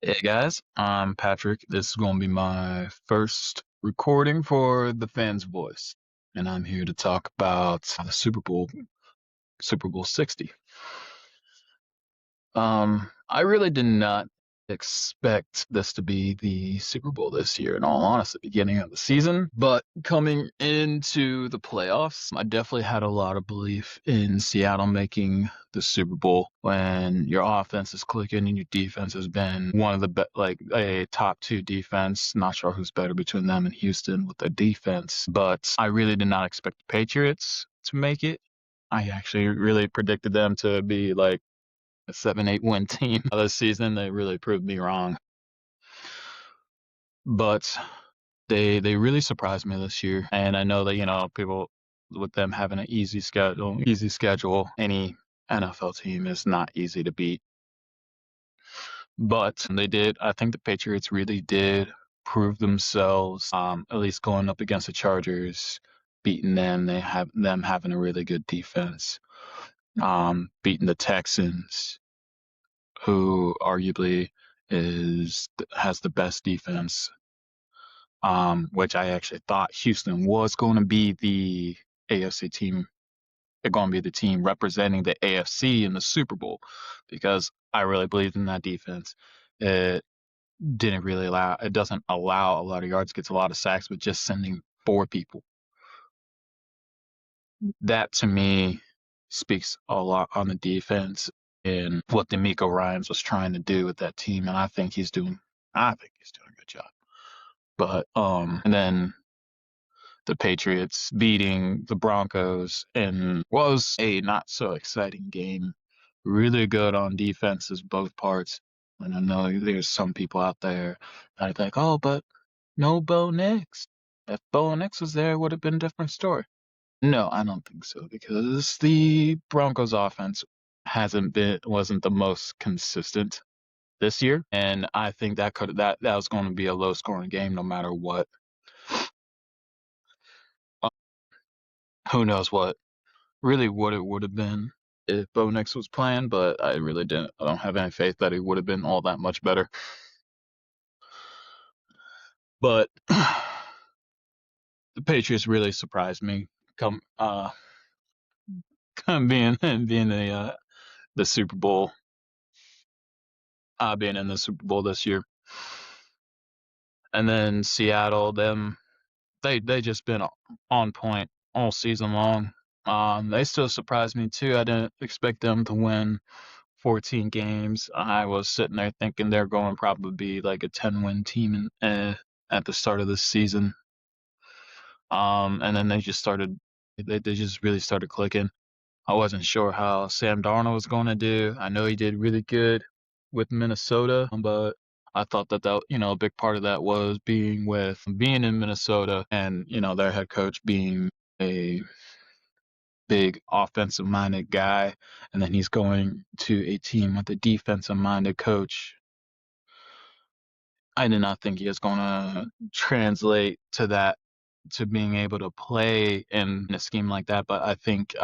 Hey guys, I'm Patrick. This is going to be my first recording for the fans' voice, and I'm here to talk about the Super Bowl 60. I really did not expect this to be the Super Bowl this year, in all honesty, beginning of the season. But coming into the playoffs, I definitely had a lot of belief in Seattle making the Super Bowl when your offense is clicking and your defense has been one of the like a top two defense. Not sure who's better between them and Houston with their defense, but I really did not expect the Patriots to make it. I actually really predicted them to be like a 7-8 win team this season. They really proved me wrong. But they really surprised me this year. And I know that, people with them having an easy schedule, any NFL team is not easy to beat. But I think the Patriots really did prove themselves, at least going up against the Chargers, beating them. They have them having a really good defense. Beating the Texans, who arguably has the best defense, which I actually thought Houston was going to be the AFC team. They're going to be the team representing the AFC in the Super Bowl because I really believed in that defense. It it doesn't allow a lot of yards, gets a lot of sacks, but just sending four people. That to me speaks a lot on the defense and what DeMeco Ryans was trying to do with that team, and I think he's doing a good job. But and then the Patriots beating the Broncos in was a not so exciting game. Really good on defenses, both parts. And I know there's some people out there that think, oh, but no Bo Nix. If Bo Nix was there, it would have been a different story. No, I don't think so because the Broncos offense wasn't the most consistent this year, and I think that was going to be a low scoring game no matter what. Uh, who knows what it would have been if Bo Nix was playing, but I really didn't. I don't have any faith that he would have been all that much better. But the Patriots really surprised me. Come, come being the Super Bowl, being in the Super Bowl this year, and then Seattle, they just been on point all season long. They still surprised me too. I didn't expect them to win 14 games. I was sitting there thinking they're going to probably be like a 10-win team at the start of this season. And then they just really started clicking. I wasn't sure how Sam Darnold was going to do. I know he did really good with Minnesota, but I thought a big part of that was being in Minnesota and, their head coach being a big offensive minded guy, and then he's going to a team with a defensive minded coach. I did not think he was going to translate to being able to play in a scheme like that, but I think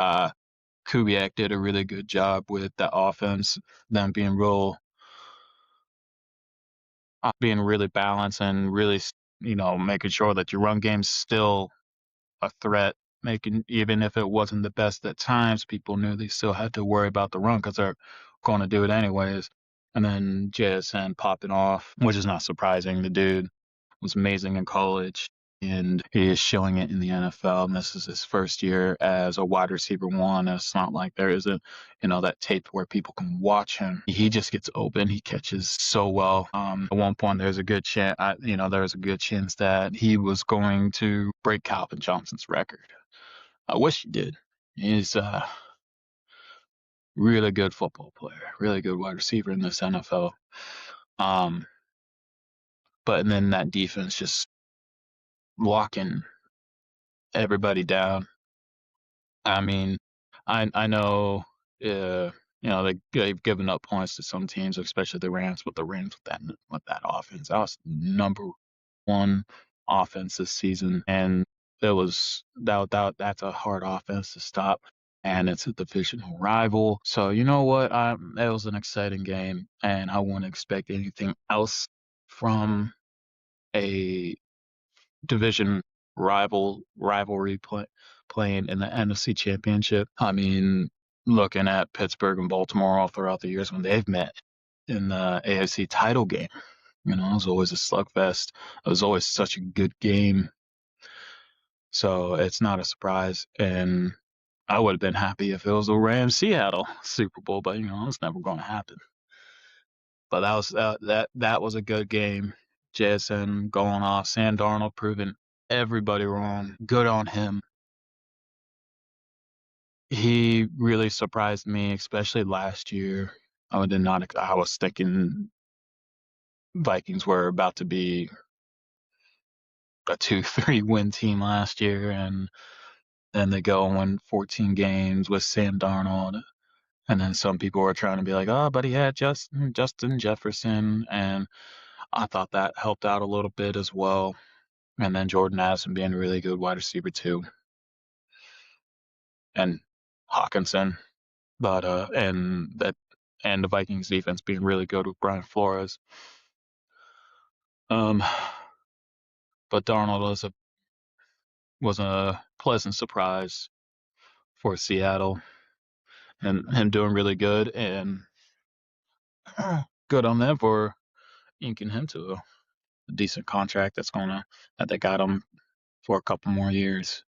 Kubiak did a really good job with the offense, them being really balanced and really, making sure that your run game's still a threat. Making even if it wasn't the best at times, people knew they still had to worry about the run because they're going to do it anyways. And then JSN popping off, which is not surprising. The dude was amazing in college, and he is showing it in the NFL. And this is his first year as a wide receiver one. It's not like there isn't, that tape where people can watch him. He just gets open. He catches so well. At one point, there's a good chance, there was a good chance that he was going to break Calvin Johnson's record. I wish he did. He's a really good football player, really good wide receiver in this NFL. Um, but and then that defense just locking everybody down. I mean, I know, they've given up points to some teams, especially the Rams. But the Rams with that offense, that was number one offense this season, and that's a hard offense to stop. and it's a divisional rival. So you know what? It was an exciting game, and I wouldn't expect anything else from a division rivalry playing in the NFC Championship. I mean, looking at Pittsburgh and Baltimore all throughout the years when they've met in the AFC title game, it was always a slugfest. It was always such a good game. So it's not a surprise. And I would have been happy if it was a Rams Seattle Super Bowl, but it's never going to happen. But that was a good game. JSN going off, Sam Darnold proving everybody wrong. Good on him. He really surprised me, especially last year. I did not. I was thinking Vikings were about to be a 2-3 win team last year, and then they go and win 14 games with Sam Darnold. And then some people were trying to be like, oh, but he had Justin Jefferson, and I thought that helped out a little bit as well. And then Jordan Addison being a really good wide receiver too, and Hawkinson, but and the Vikings defense being really good with Brian Flores. But Darnold was a pleasant surprise for Seattle, and him doing really good, and good on them for inking him to a decent contract that they got him for a couple more years.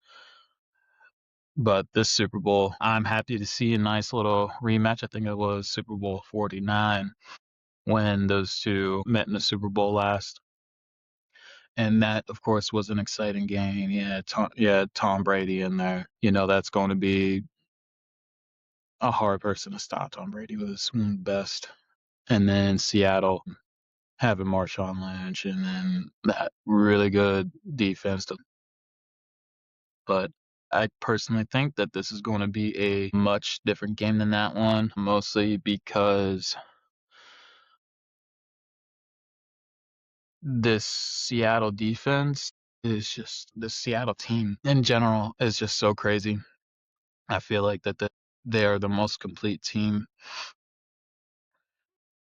But this Super Bowl, I'm happy to see a nice little rematch. I think it was Super Bowl 49 when those two met in the Super Bowl last. And that, of course, was an exciting game. Tom Brady in there. That's going to be a hard person to stop. Tom Brady was one of the best. And then Seattle having Marshawn Lynch, and then that really good defense. But I personally think that this is going to be a much different game than that one, mostly because this Seattle defense the Seattle team in general is just so crazy. I feel like they are the most complete team,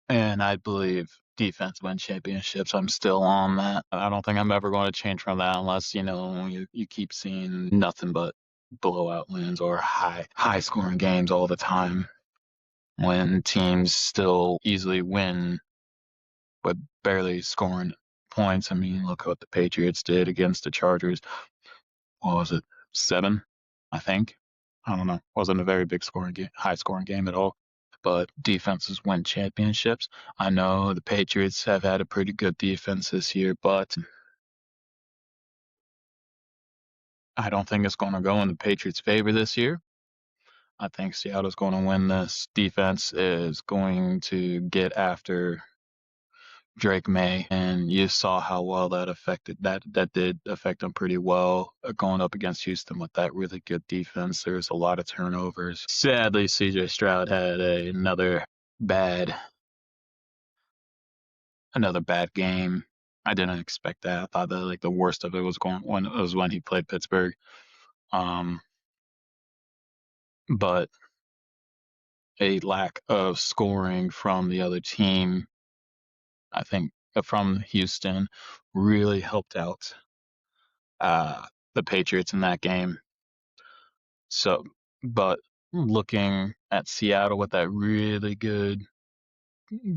and I believe defense win championships. I'm still on that. I don't think I'm ever going to change from that unless you keep seeing nothing but blowout wins or high scoring games all the time, when teams still easily win but barely scoring points. I mean, look what the Patriots did against the Chargers. What was it? 7, I think. I don't know. Wasn't a very big high scoring game at all. But defenses win championships. I know the Patriots have had a pretty good defense this year, but I don't think it's going to go in the Patriots' favor this year. I think Seattle's going to win this. Defense is going to get after Drake May, and you saw how well that did affect him pretty well, going up against Houston with that really good defense. There's a lot of turnovers. Sadly, CJ Stroud had bad another bad game. I didn't expect that. I thought that the worst of it was when he played Pittsburgh. But a lack of scoring from the other team, I think, from Houston, really helped out the Patriots in that game. So, but looking at Seattle with that really good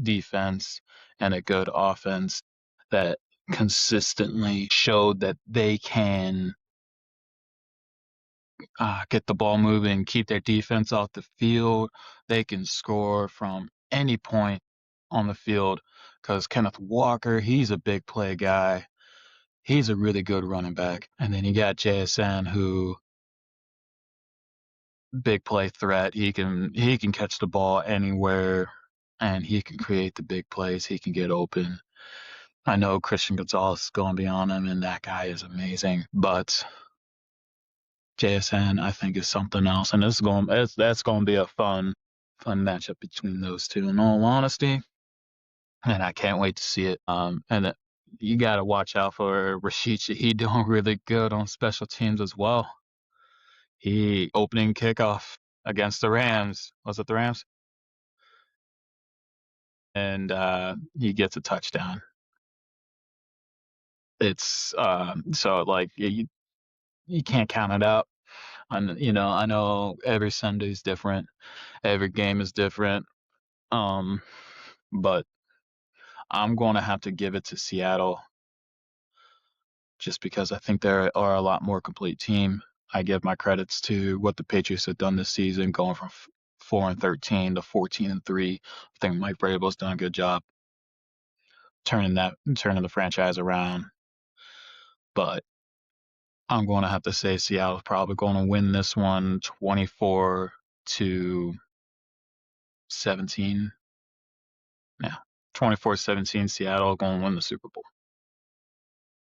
defense and a good offense that consistently showed that they can get the ball moving, keep their defense off the field. They can score from any point on the field, because Kenneth Walker, he's a big play guy. He's a really good running back. And then you got JSN, who big play threat. He can catch the ball anywhere, and he can create the big plays. He can get open. I know Christian Gonzalez is going to be on him, and that guy is amazing. But JSN, I think, is something else, and that's going to be a fun matchup between those two, in all honesty. And I can't wait to see it. You got to watch out for Rashid Shaheed doing really good on special teams as well. He opening kickoff against the Rams. Was it the Rams? And he gets a touchdown. It's so like you can't count it out. And I know every Sunday's different, every game is different. Um, but I'm going to have to give it to Seattle just because I think they are a lot more complete team. I give my credits to what the Patriots have done this season, going from 4-13 to 14-3. I think Mike Vrabel's done a good job turning the franchise around. But I'm going to have to say Seattle's probably going to win this one 24-17. Yeah, 24-17. Seattle going to win the Super Bowl.